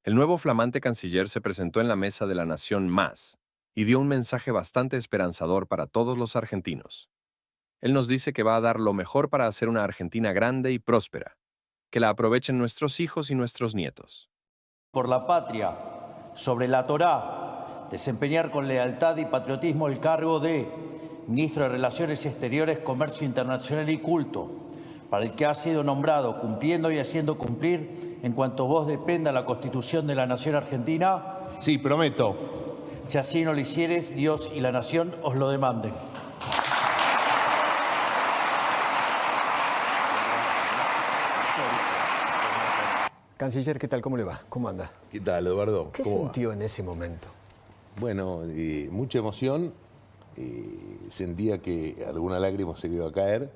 El nuevo flamante canciller se presentó en la mesa de la Nación Más y dio un mensaje bastante esperanzador para todos los argentinos. Él nos dice que va a dar lo mejor para hacer una Argentina grande y próspera, que la aprovechen nuestros hijos y nuestros nietos. Por la patria, sobre la Torá, desempeñar con lealtad y patriotismo el cargo de Ministro de Relaciones Exteriores, Comercio Internacional y Culto, para el que ha sido nombrado, cumpliendo y haciendo cumplir, en cuanto vos dependa la Constitución de la Nación Argentina. Sí, prometo. Si así no lo hicieres, Dios y la Nación os lo demanden. Canciller, ¿qué tal? ¿Cómo le va? ¿Cómo anda? ¿Qué tal, Eduardo? ¿Qué ¿Cómo sintió en ese momento? Bueno, mucha emoción. Sentía que alguna lágrima se me iba a caer.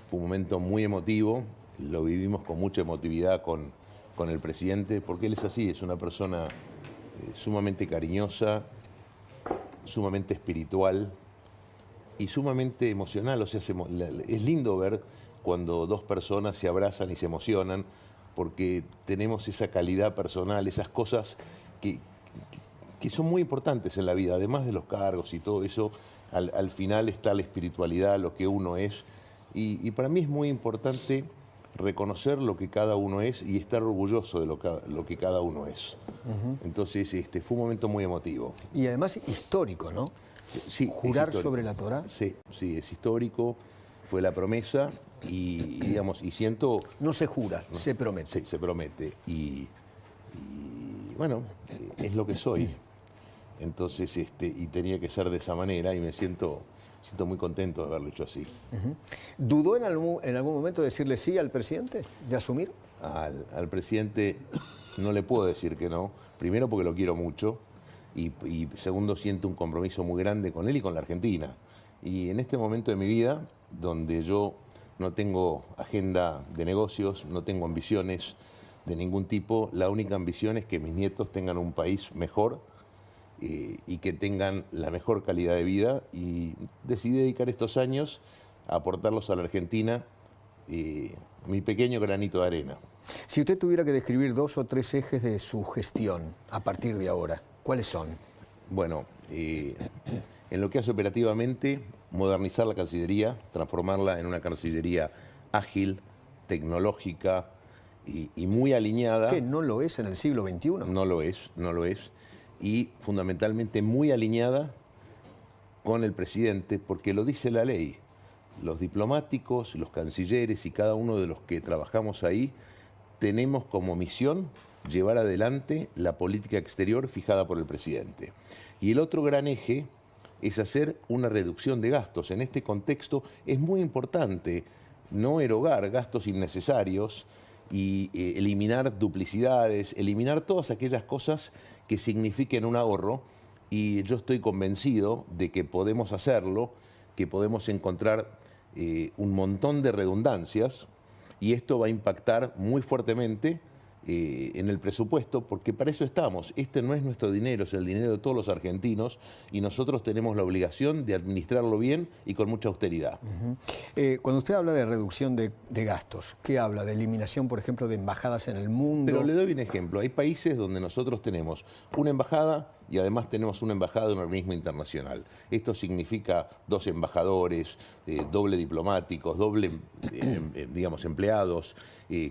Fue un momento muy emotivo. Lo vivimos con mucha emotividad con el presidente, porque él es así, es una persona sumamente cariñosa, sumamente espiritual y sumamente emocional. O sea, es lindo ver cuando dos personas se abrazan y se emocionan, porque tenemos esa calidad personal, esas cosas que son muy importantes en la vida, además de los cargos y todo eso. Al final está la espiritualidad, lo que uno es, y para mí es muy importante reconocer lo que cada uno es y estar orgulloso de lo que cada uno es. Entonces, fue un momento muy emotivo. Y además histórico, ¿no? Sí, jurar es histórico. sobre la Torá. Sí, sí, es histórico, fue la promesa y siento... No se jura, se promete. Sí, se promete. Y bueno, es lo que soy. Entonces, y tenía que ser de esa manera y me siento muy contento de haberlo hecho así. ¿Dudó en algún momento de decirle sí al presidente, de asumir? Al presidente no le puedo decir que no. Primero porque lo quiero mucho y segundo siento un compromiso muy grande con él y con la Argentina. Y en este momento de mi vida, donde yo no tengo agenda de negocios, no tengo ambiciones de ningún tipo, la única ambición es que mis nietos tengan un país mejor y que tengan la mejor calidad de vida, y decidí dedicar estos años a aportarlos a la Argentina, mi pequeño granito de arena. Si usted tuviera que describir 2 o 3 ejes de su gestión a partir de ahora, ¿cuáles son? Bueno, en lo que hace operativamente, modernizar la Cancillería, transformarla en una Cancillería ágil, tecnológica y muy alineada. ¿Qué no lo es en el siglo XXI? No lo es, no lo es. Y fundamentalmente muy alineada con el presidente, porque lo dice la ley. Los diplomáticos, los cancilleres y cada uno de los que trabajamos ahí tenemos como misión llevar adelante la política exterior fijada por el presidente. Y el otro gran eje es hacer una reducción de gastos. En este contexto es muy importante no erogar gastos innecesarios y eliminar duplicidades, eliminar todas aquellas cosas que signifiquen un ahorro, y yo estoy convencido de que podemos hacerlo, que podemos encontrar un montón de redundancias, y esto va a impactar muy fuertemente en el presupuesto, porque para eso estamos. Este no es nuestro dinero, es el dinero de todos los argentinos, y nosotros tenemos la obligación de administrarlo bien y con mucha austeridad. Cuando usted habla de reducción de gastos, ¿qué habla? ¿De eliminación, por ejemplo, de embajadas en el mundo? Pero le doy un ejemplo. Hay países donde nosotros tenemos una embajada y además tenemos una embajada de un organismo internacional. Esto significa 2 embajadores, doble diplomáticos, doble, digamos, empleados,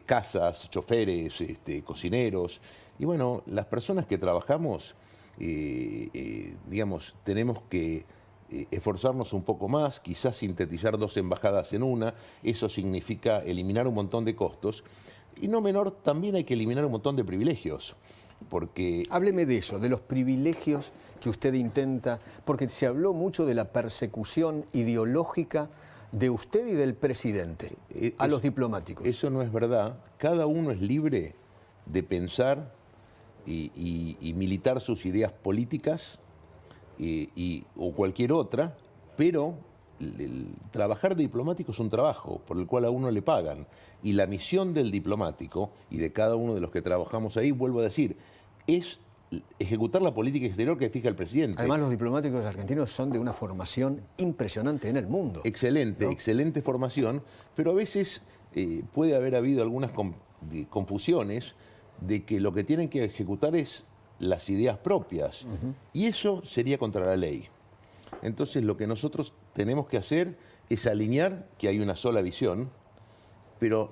casas, choferes, cocineros. Y bueno, las personas que trabajamos, digamos, tenemos que esforzarnos un poco más, quizás sintetizar 2 embajadas en una. Eso significa eliminar un montón de costos. Y no menor, también hay que eliminar un montón de privilegios. Porque... Hábleme de eso, de los privilegios que usted intenta, porque se habló mucho de la persecución ideológica de usted y del presidente a los diplomáticos. Eso no es verdad. Cada uno es libre de pensar y militar sus ideas políticas o cualquier otra, pero el trabajar de diplomático es un trabajo por el cual a uno le pagan. Y la misión del diplomático y de cada uno de los que trabajamos ahí, vuelvo a decir, es ejecutar la política exterior que fija el presidente. Además, los diplomáticos argentinos son de una formación impresionante en el mundo. Excelente, ¿no? Excelente formación, pero a veces puede haber habido algunas confusiones. de que lo que tienen que ejecutar es las ideas propias. Y eso sería contra la ley. Entonces lo que nosotros tenemos que hacer es alinear que hay una sola visión, pero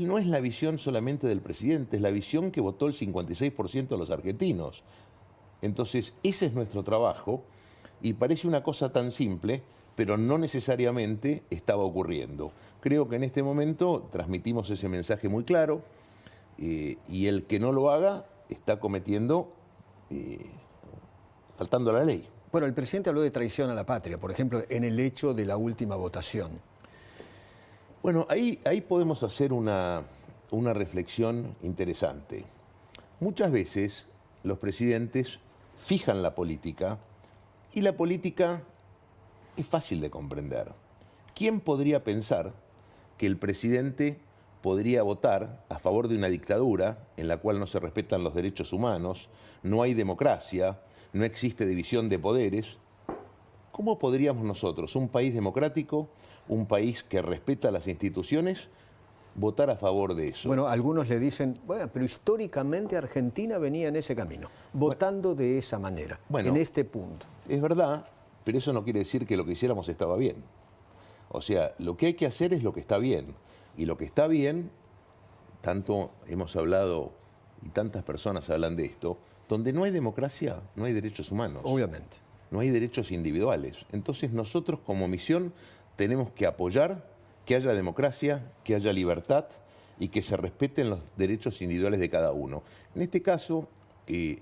no es la visión solamente del presidente, es la visión que votó el 56% de los argentinos. Entonces ese es nuestro trabajo y parece una cosa tan simple, pero no necesariamente estaba ocurriendo. Creo que en este momento transmitimos ese mensaje muy claro y el que no lo haga está cometiendo, faltando a la ley. Bueno, el presidente habló de traición a la patria, por ejemplo, en el hecho de la última votación. Bueno, ahí podemos hacer una reflexión interesante. Muchas veces los presidentes fijan la política y la política es fácil de comprender. ¿Quién podría pensar que el presidente podría votar a favor de una dictadura en la cual no se respetan los derechos humanos, no hay democracia, no existe división de poderes? ¿Cómo podríamos nosotros, un país democrático, un país que respeta las instituciones, votar a favor de eso? Bueno, algunos le dicen, bueno, pero históricamente Argentina venía en ese camino, votando de esa manera, en este punto. Es verdad, pero eso no quiere decir que lo que hiciéramos estaba bien. O sea, lo que hay que hacer es lo que está bien. Y lo que está bien, tanto hemos hablado y tantas personas hablan de esto, donde no hay democracia, no hay derechos humanos. Obviamente. No hay derechos individuales. Entonces nosotros como misión tenemos que apoyar que haya democracia, que haya libertad y que se respeten los derechos individuales de cada uno. En este caso,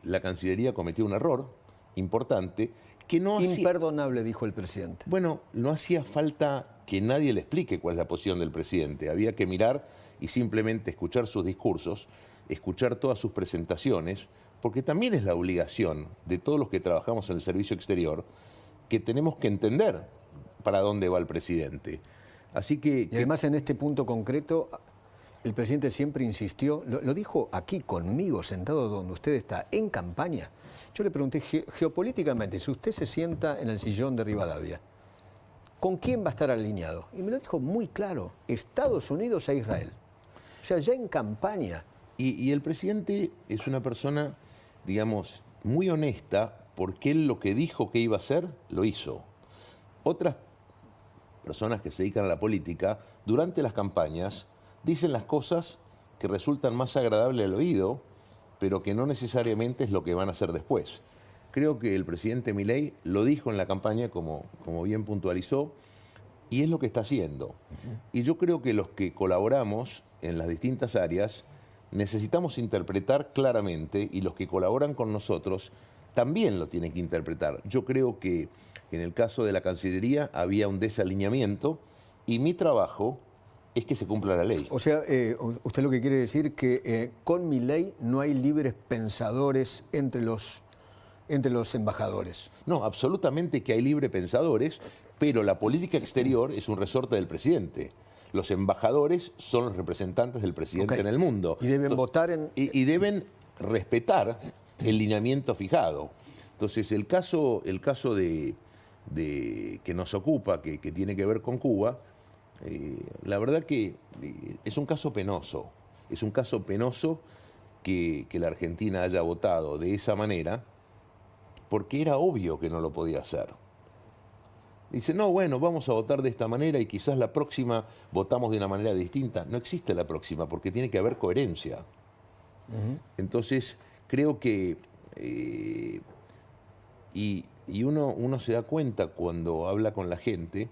la Cancillería cometió un error importante que no imperdonable, dijo el presidente. Bueno, no hacía falta que nadie le explique cuál es la posición del presidente. Había que mirar y simplemente escuchar sus discursos, escuchar todas sus presentaciones, porque también es la obligación de todos los que trabajamos en el servicio exterior que tenemos que entender para dónde va el presidente. Así que... Y además en este punto concreto, el presidente siempre insistió, lo dijo aquí conmigo, sentado donde usted está, en campaña. Yo le pregunté geopolíticamente, si usted se sienta en el sillón de Rivadavia, ¿con quién va a estar alineado? Y me lo dijo muy claro, Estados Unidos e Israel. O sea, ya en campaña. Y el presidente es una persona, digamos, muy honesta, porque él lo que dijo que iba a hacer, lo hizo. Otras personas que se dedican a la política, durante las campañas, dicen las cosas que resultan más agradables al oído, pero que no necesariamente es lo que van a hacer después. Creo que el presidente Milei lo dijo en la campaña, como bien puntualizó, y es lo que está haciendo. Y yo creo que los que colaboramos en las distintas áreas necesitamos interpretar claramente, y los que colaboran con nosotros también lo tienen que interpretar. Yo creo que en el caso de la Cancillería había un desalineamiento, y mi trabajo es que se cumpla la ley. O sea, usted lo que quiere decir que con Milei no hay libres pensadores entre los embajadores. No, absolutamente que hay libre pensadores, pero la política exterior es un resorte del presidente. Los embajadores son los representantes del presidente en el mundo. Y deben votar en... Y deben respetar el lineamiento fijado. Entonces, el caso de que nos ocupa, que tiene que ver con Cuba, la verdad que es un caso penoso. Es un caso penoso que la Argentina haya votado de esa manera, porque era obvio que no lo podía hacer. Dice, no, bueno, vamos a votar de esta manera y quizás la próxima votamos de una manera distinta. No existe la próxima porque tiene que haber coherencia. Entonces, creo que... y uno se da cuenta cuando habla con la gente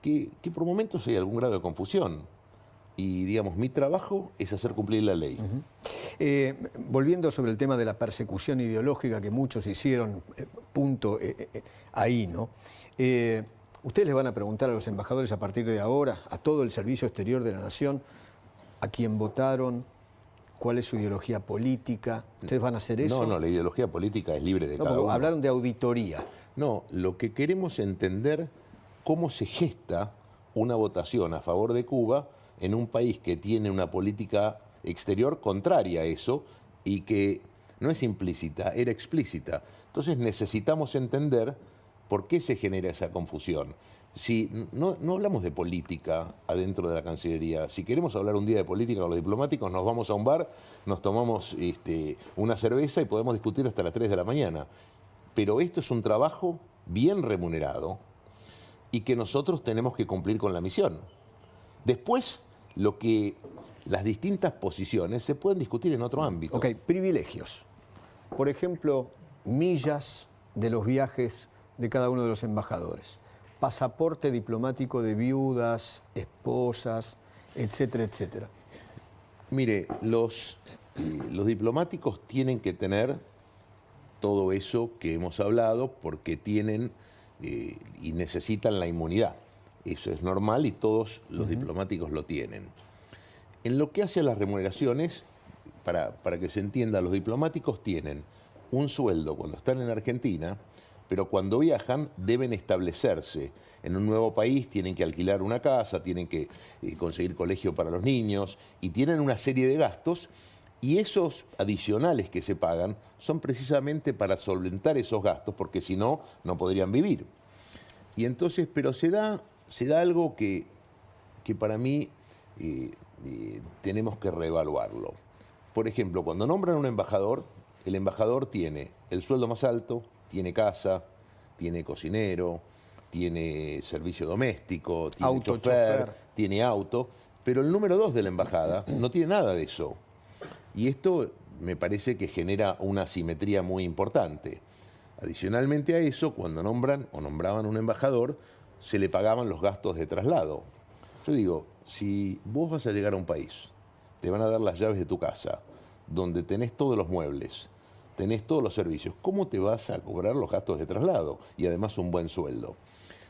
que por momentos hay algún grado de confusión. Y, digamos, mi trabajo es hacer cumplir la ley. Volviendo sobre el tema de la persecución ideológica que muchos hicieron, punto ahí, ¿no? Ustedes les van a preguntar a los embajadores a partir de ahora, a todo el Servicio Exterior de la Nación, a quién votaron, cuál es su ideología política. ¿Ustedes van a hacer eso? No, la ideología política es libre de cada uno. Hablaron de auditoría. No, lo que queremos es entender cómo se gesta una votación a favor de Cuba en un país que tiene una política exterior contraria a eso y que no es implícita, era explícita. Entonces necesitamos entender por qué se genera esa confusión. Si no hablamos de política adentro de la Cancillería, si queremos hablar un día de política con los diplomáticos, nos vamos a un bar, nos tomamos una cerveza y podemos discutir hasta las 3 de la mañana. Pero esto es un trabajo bien remunerado y que nosotros tenemos que cumplir con la misión. Después, las distintas posiciones se pueden discutir en otro ámbito. Ok, privilegios. Por ejemplo, millas de los viajes de cada uno de los embajadores. Pasaporte diplomático de viudas, esposas, etcétera, etcétera. Mire, los diplomáticos tienen que tener todo eso que hemos hablado porque tienen y necesitan la inmunidad. Eso es normal y todos los diplomáticos lo tienen. En lo que hace a las remuneraciones, para que se entienda, los diplomáticos tienen un sueldo cuando están en Argentina, pero cuando viajan deben establecerse en un nuevo país, tienen que alquilar una casa, tienen que conseguir colegio para los niños y tienen una serie de gastos y esos adicionales que se pagan son precisamente para solventar esos gastos porque si no, no podrían vivir. Y entonces, pero se da algo que para mí tenemos que reevaluarlo. Por ejemplo, cuando nombran a un embajador, el embajador tiene el sueldo más alto, tiene casa, tiene cocinero, tiene servicio doméstico, tiene chofer, tiene auto, pero el número 2 de la embajada no tiene nada de eso. Y esto me parece que genera una asimetría muy importante. Adicionalmente a eso, cuando nombran o nombraban un embajador, se le pagaban los gastos de traslado. Yo digo, si vos vas a llegar a un país, te van a dar las llaves de tu casa, donde tenés todos los muebles, tenés todos los servicios, ¿cómo te vas a cobrar los gastos de traslado? Y además un buen sueldo.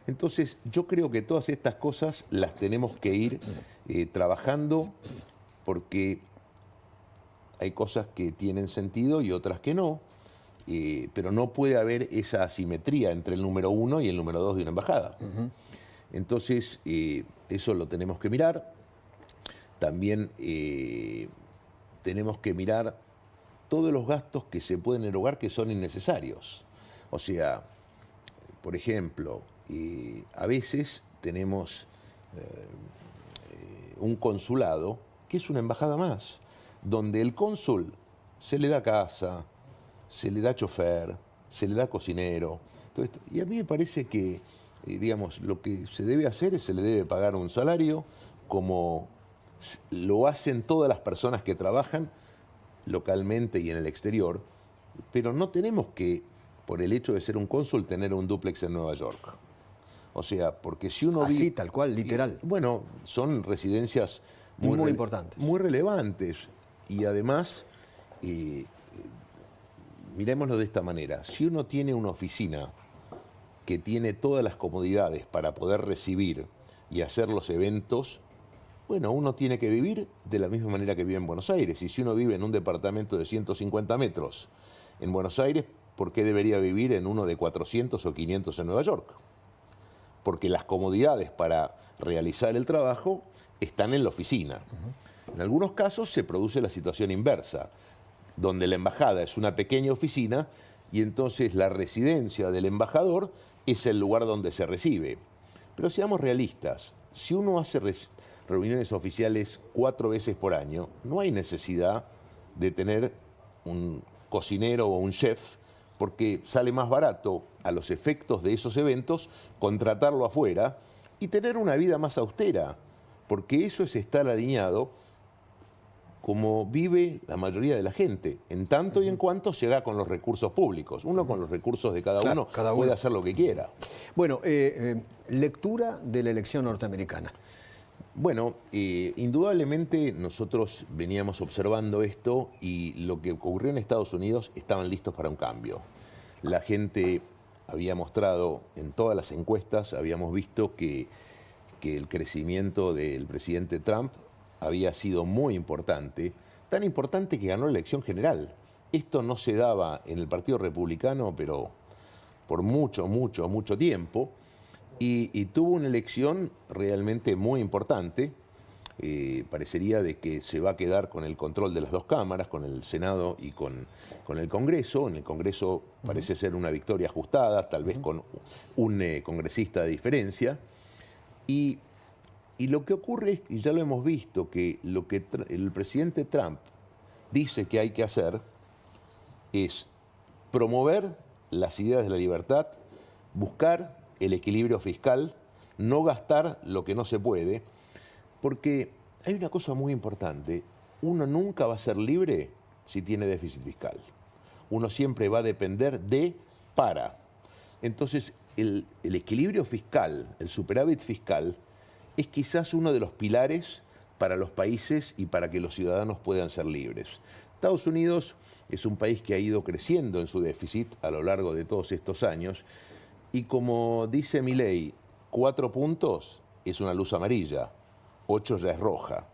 Entonces, yo creo que todas estas cosas las tenemos que ir trabajando porque hay cosas que tienen sentido y otras que no, pero no puede haber esa asimetría entre el número 1 y el número 2 de una embajada. Entonces, eso lo tenemos que mirar. También tenemos que mirar todos los gastos que se pueden erogar que son innecesarios. O sea, por ejemplo, a veces tenemos un consulado que es una embajada más, donde el cónsul se le da casa, se le da chofer, se le da cocinero, todo esto. Y a mí me parece que, digamos, lo que se debe hacer es se le debe pagar un salario como lo hacen todas las personas que trabajan localmente y en el exterior, pero no tenemos que, por el hecho de ser un cónsul, tener un dúplex en Nueva York. O sea, porque si uno así, tal cual, literal. Bueno, son residencias muy importantes. Muy relevantes. Y además, miremoslo de esta manera. Si uno tiene una oficina que tiene todas las comodidades para poder recibir y hacer los eventos, bueno, uno tiene que vivir de la misma manera que vive en Buenos Aires. Y si uno vive en un departamento de 150 metros en Buenos Aires, ¿por qué debería vivir en uno de 400 o 500 en Nueva York? Porque las comodidades para realizar el trabajo están en la oficina. En algunos casos se produce la situación inversa, donde la embajada es una pequeña oficina y entonces la residencia del embajador es el lugar donde se recibe. Pero seamos realistas, si uno hace reuniones oficiales 4 veces por año, no hay necesidad de tener un cocinero o un chef, porque sale más barato a los efectos de esos eventos contratarlo afuera y tener una vida más austera, porque eso es estar alineado como vive la mayoría de la gente, en tanto y en cuanto se haga con los recursos públicos. Uno con los recursos de cada uno puede hacer lo que quiera. Bueno, lectura de la elección norteamericana. Bueno, indudablemente nosotros veníamos observando esto y lo que ocurrió en Estados Unidos estaban listos para un cambio. La gente había mostrado en todas las encuestas, habíamos visto que el crecimiento del presidente Trump había sido muy importante, tan importante que ganó la elección general. Esto no se daba en el Partido Republicano, pero por mucho tiempo. Y tuvo una elección realmente muy importante. Parecería de que se va a quedar con el control de las dos cámaras, con el Senado y con el Congreso. En el Congreso parece ser una victoria ajustada, tal vez con un congresista de diferencia. Y lo que ocurre es, y ya lo hemos visto, que lo que el presidente Trump dice que hay que hacer es promover las ideas de la libertad, buscar el equilibrio fiscal, no gastar lo que no se puede, porque hay una cosa muy importante, uno nunca va a ser libre si tiene déficit fiscal. Uno siempre va a depender para. Entonces, el equilibrio fiscal, el superávit fiscal, es quizás uno de los pilares para los países y para que los ciudadanos puedan ser libres. Estados Unidos es un país que ha ido creciendo en su déficit a lo largo de todos estos años y como dice Milei, 4 puntos es una luz amarilla, 8 ya es roja.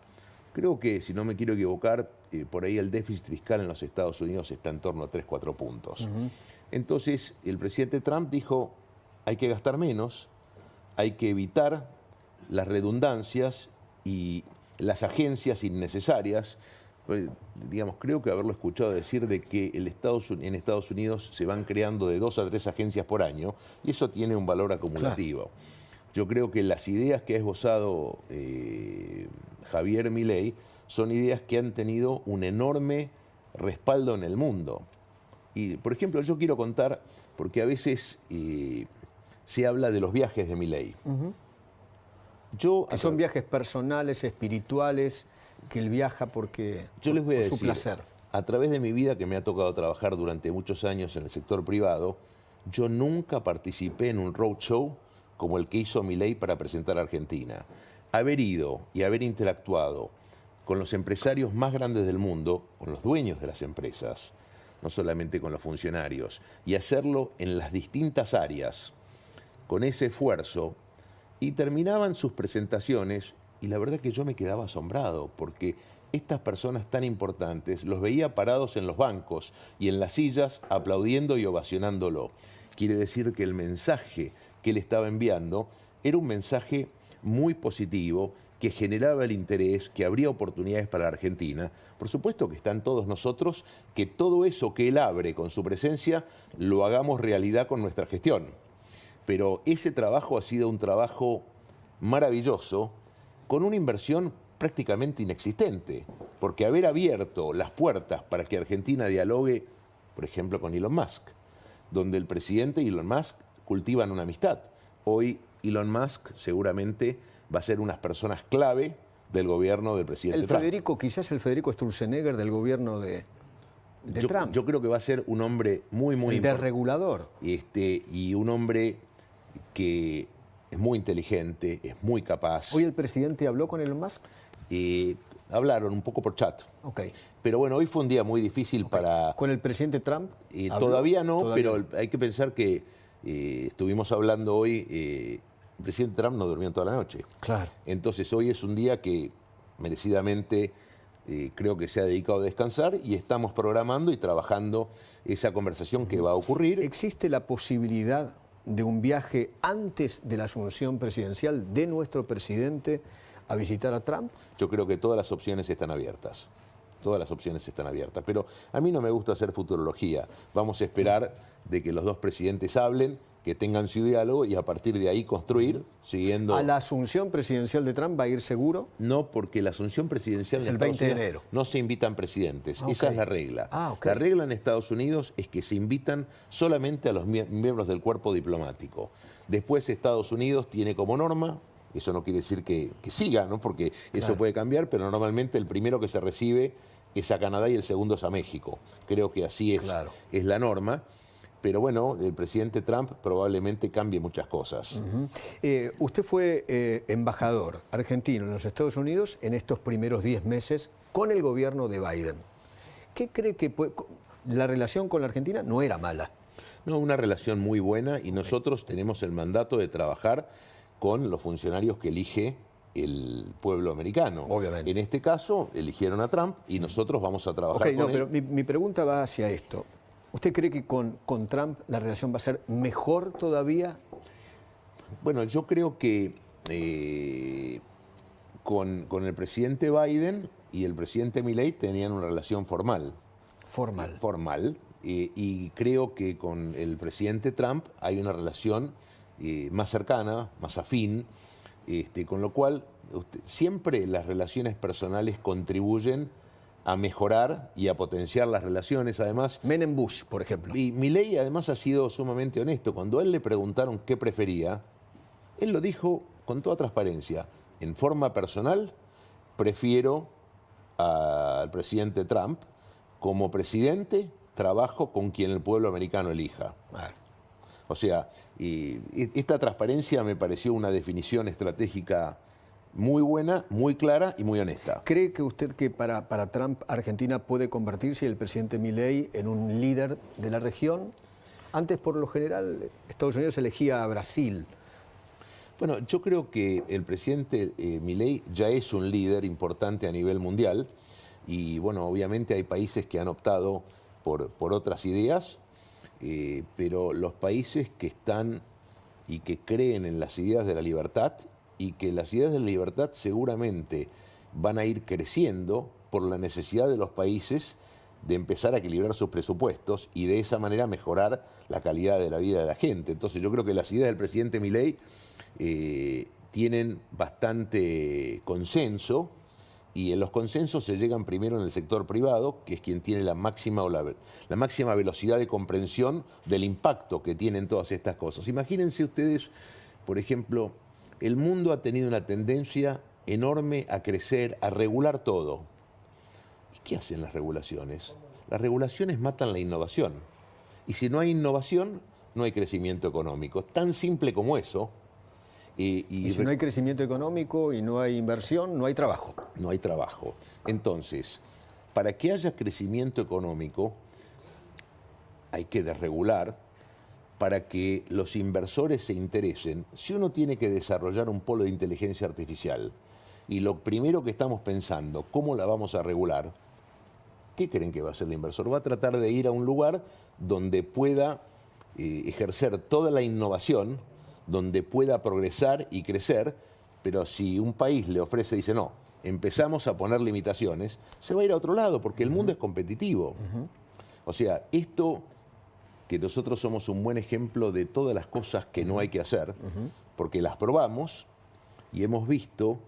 Creo que, si no me quiero equivocar, por ahí el déficit fiscal en los Estados Unidos está en torno a 3-4 puntos. Entonces, el presidente Trump dijo, hay que gastar menos, hay que evitar las redundancias y las agencias innecesarias. Digamos, creo que haberlo escuchado decir de que en Estados Unidos se van creando de 2 a 3 agencias por año y eso tiene un valor acumulativo. Claro. Yo creo que las ideas que ha esbozado Javier Milei son ideas que han tenido un enorme respaldo en el mundo. Y, por ejemplo, yo quiero contar, porque a veces se habla de los viajes de Milei. Que son viajes personales, espirituales, que él viaja porque yo les voy a decir, su placer. A través de mi vida, que me ha tocado trabajar durante muchos años en el sector privado, yo nunca participé en un roadshow como el que hizo Milei para presentar a Argentina. Haber ido y haber interactuado con los empresarios más grandes del mundo, con los dueños de las empresas, no solamente con los funcionarios, y hacerlo en las distintas áreas, con ese esfuerzo, y terminaban sus presentaciones, y la verdad que yo me quedaba asombrado, porque estas personas tan importantes los veía parados en los bancos y en las sillas aplaudiendo y ovacionándolo. Quiere decir que el mensaje que él estaba enviando era un mensaje muy positivo, que generaba el interés, que habría oportunidades para la Argentina. Por supuesto que están todos nosotros, que todo eso que él abre con su presencia, lo hagamos realidad con nuestra gestión. Pero ese trabajo ha sido un trabajo maravilloso, con una inversión prácticamente inexistente, porque haber abierto las puertas para que Argentina dialogue, por ejemplo, con Elon Musk, donde el presidente y Elon Musk cultivan una amistad. Hoy Elon Musk seguramente va a ser unas personas clave del gobierno del presidente Trump. Quizás el Federico Sturzenegger del gobierno de Trump. Yo creo que va a ser un hombre muy importante. Desregulador. Y un hombre que es muy inteligente, es muy capaz. ¿Hoy el presidente habló con Elon Musk? Hablaron un poco por chat. Okay. Pero bueno, hoy fue un día muy difícil para... ¿Con el presidente Trump? Todavía no, pero hay que pensar que estuvimos hablando hoy... el presidente Trump no durmió toda la noche. Claro. Entonces hoy es un día que merecidamente creo que se ha dedicado a descansar y estamos programando y trabajando esa conversación que va a ocurrir. ¿Existe la posibilidad de un viaje antes de la asunción presidencial de nuestro presidente a visitar a Trump? Yo creo que todas las opciones están abiertas. Todas las opciones están abiertas. Pero a mí no me gusta hacer futurología. Vamos a esperar de que los dos presidentes hablen, que tengan su diálogo y a partir de ahí construir, siguiendo... ¿A la asunción presidencial de Trump va a ir seguro? No, porque la asunción presidencial es el 20 de enero. No se invitan presidentes. Okay. Esa es la regla. Okay. La regla en Estados Unidos es que se invitan solamente a los miembros del cuerpo diplomático. Después Estados Unidos tiene como norma, eso no quiere decir que siga, ¿no? Porque eso puede cambiar, pero normalmente el primero que se recibe es a Canadá y el segundo es a México. Creo que así es la norma. Pero bueno, el presidente Trump probablemente cambie muchas cosas. Usted fue embajador argentino en los Estados Unidos en estos primeros 10 meses con el gobierno de Biden. ¿Qué cree que la relación con la Argentina no era mala? No, una relación muy buena y nosotros tenemos el mandato de trabajar con los funcionarios que elige el pueblo americano. Obviamente. En este caso, eligieron a Trump y nosotros vamos a trabajar con él. Pero mi pregunta va hacia esto. ¿Usted cree que con Trump la relación va a ser mejor todavía? Bueno, yo creo que con el presidente Biden y el presidente Milei tenían una relación formal. Formal. Y creo que con el presidente Trump hay una relación más cercana, más afín, Con lo cual, siempre las relaciones personales contribuyen a mejorar y a potenciar las relaciones. Además, Menem Bush, por ejemplo. y Milei además ha sido sumamente honesto. Cuando a él le preguntaron qué prefería, él lo dijo con toda transparencia. En forma personal, prefiero al presidente Trump. Como presidente, trabajo con quien el pueblo americano elija. Claro. O sea, y esta transparencia me pareció una definición estratégica muy buena, muy clara y muy honesta. ¿Cree que usted que para Trump Argentina puede convertirse el presidente Milei en un líder de la región? Antes, por lo general, Estados Unidos elegía a Brasil. Bueno, yo creo que el presidente Milei ya es un líder importante a nivel mundial y, bueno, obviamente hay países que han optado por otras ideas, pero los países que están y que creen en las ideas de la libertad y que las ideas de la libertad seguramente van a ir creciendo por la necesidad de los países de empezar a equilibrar sus presupuestos y de esa manera mejorar la calidad de la vida de la gente. Entonces yo creo que las ideas del presidente Milei tienen bastante consenso y en los consensos se llegan primero en el sector privado, que es quien tiene la máxima velocidad de comprensión del impacto que tienen todas estas cosas. Imagínense ustedes, por ejemplo, el mundo ha tenido una tendencia enorme a crecer, a regular todo. ¿Y qué hacen las regulaciones? Las regulaciones matan la innovación. Y si no hay innovación, no hay crecimiento económico. Tan simple como eso. Y si no hay crecimiento económico y no hay inversión, no hay trabajo. No hay trabajo. Entonces, para que haya crecimiento económico, hay que desregular. Para que los inversores se interesen, si uno tiene que desarrollar un polo de inteligencia artificial y lo primero que estamos pensando, ¿cómo la vamos a regular? ¿Qué creen que va a hacer el inversor? Va a tratar de ir a un lugar donde pueda ejercer toda la innovación, donde pueda progresar y crecer, pero si un país le ofrece, dice no, empezamos a poner limitaciones, se va a ir a otro lado porque el mundo es competitivo. O sea, esto que nosotros somos un buen ejemplo de todas las cosas que no hay que hacer, porque las probamos y hemos visto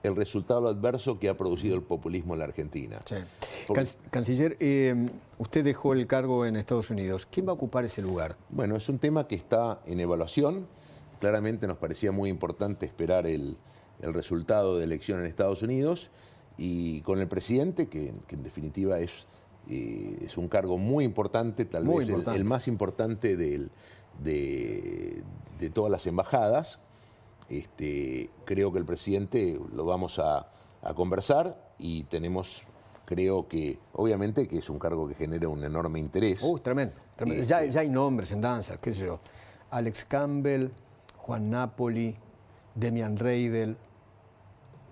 el resultado adverso que ha producido el populismo en la Argentina. Sí. Porque, Canciller, usted dejó el cargo en Estados Unidos. ¿Quién va a ocupar ese lugar? bueno, es un tema que está en evaluación. Claramente nos parecía muy importante esperar el resultado de elección en Estados Unidos y con el presidente, que en definitiva es un cargo muy importante, tal vez el más importante de todas las embajadas. Creo que el presidente lo vamos a conversar y tenemos, creo que, obviamente que es un cargo que genera un enorme interés. Tremendo, tremendo. Ya hay nombres en danza, qué sé yo. Alex Campbell, Juan Napoli, Demian Reidel,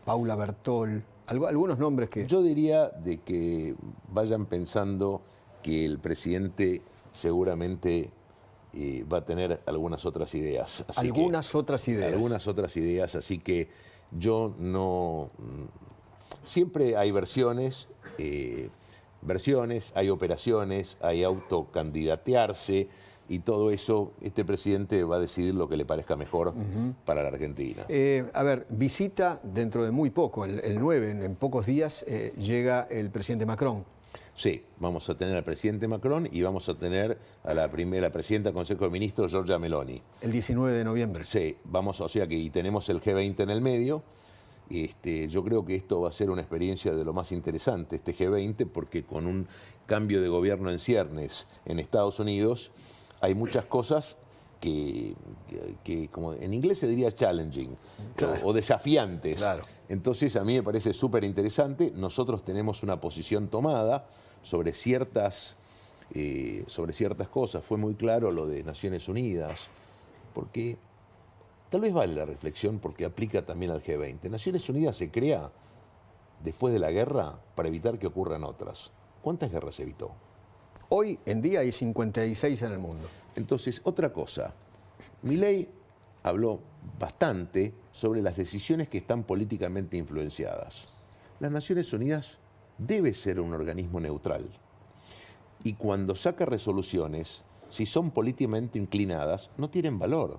Paula Bertol. Algunos nombres que... Yo diría de que vayan pensando que el presidente seguramente va a tener algunas otras ideas. Algunas otras ideas, así que yo no... Siempre hay versiones, hay operaciones, hay autocandidatearse y todo eso, este presidente va a decidir lo que le parezca mejor para la Argentina. A ver, visita dentro de muy poco, el 9, en pocos días, llega el presidente Macron. Sí, vamos a tener al presidente Macron y vamos a tener a la presidenta del Consejo de Ministros, Giorgia Meloni. El 19 de noviembre. Sí, y tenemos el G20 en el medio. Yo creo que esto va a ser una experiencia de lo más interesante, este G20, porque con un cambio de gobierno en ciernes en Estados Unidos, hay muchas cosas que como en inglés se diría challenging, claro, o desafiantes. Claro. Entonces a mí me parece súper interesante. Nosotros tenemos una posición tomada sobre ciertas cosas. Fue muy claro lo de Naciones Unidas, porque tal vez vale la reflexión porque aplica también al G20. Naciones Unidas se crea después de la guerra para evitar que ocurran otras. ¿Cuántas guerras se evitó? Hoy en día hay 56 en el mundo. Entonces, otra cosa. Milei habló bastante sobre las decisiones que están políticamente influenciadas. Las Naciones Unidas debe ser un organismo neutral. Y cuando saca resoluciones, si son políticamente inclinadas, no tienen valor.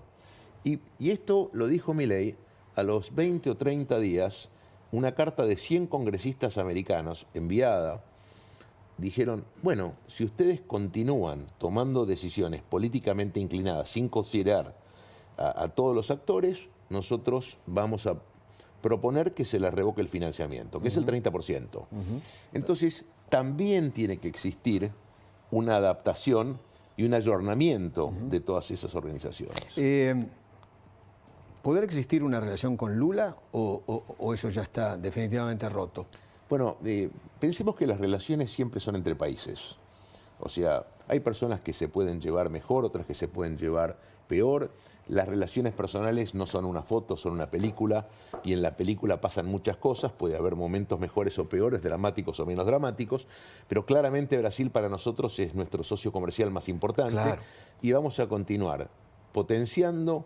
Y esto lo dijo Milei a los 20 o 30 días, una carta de 100 congresistas americanos enviada, dijeron, bueno, si ustedes continúan tomando decisiones políticamente inclinadas sin considerar a todos los actores, nosotros vamos a proponer que se les revoque el financiamiento, que es el 30%. Entonces, también tiene que existir una adaptación y un ayornamiento de todas esas organizaciones. ¿Podrá existir una relación con Lula o eso ya está definitivamente roto? Bueno, pensemos que las relaciones siempre son entre países. O sea, hay personas que se pueden llevar mejor, otras que se pueden llevar peor. Las relaciones personales no son una foto, son una película, y en la película pasan muchas cosas, puede haber momentos mejores o peores, dramáticos o menos dramáticos, pero claramente Brasil para nosotros es nuestro socio comercial más importante. Claro. Y vamos a continuar potenciando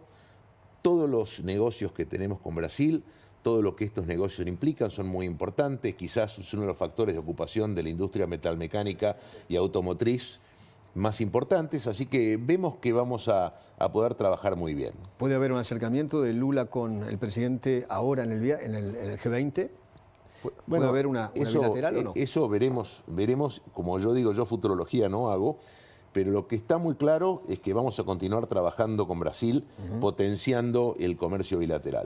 todos los negocios que tenemos con Brasil. Todo lo que estos negocios implican son muy importantes, quizás es uno de los factores de ocupación de la industria metalmecánica y automotriz más importantes, así que vemos que vamos a poder trabajar muy bien. ¿Puede haber un acercamiento de Lula con el presidente ahora en el G20? ¿Puede haber una bilateral o no? Eso veremos, como yo digo, yo futurología no hago, pero lo que está muy claro es que vamos a continuar trabajando con Brasil, potenciando el comercio bilateral.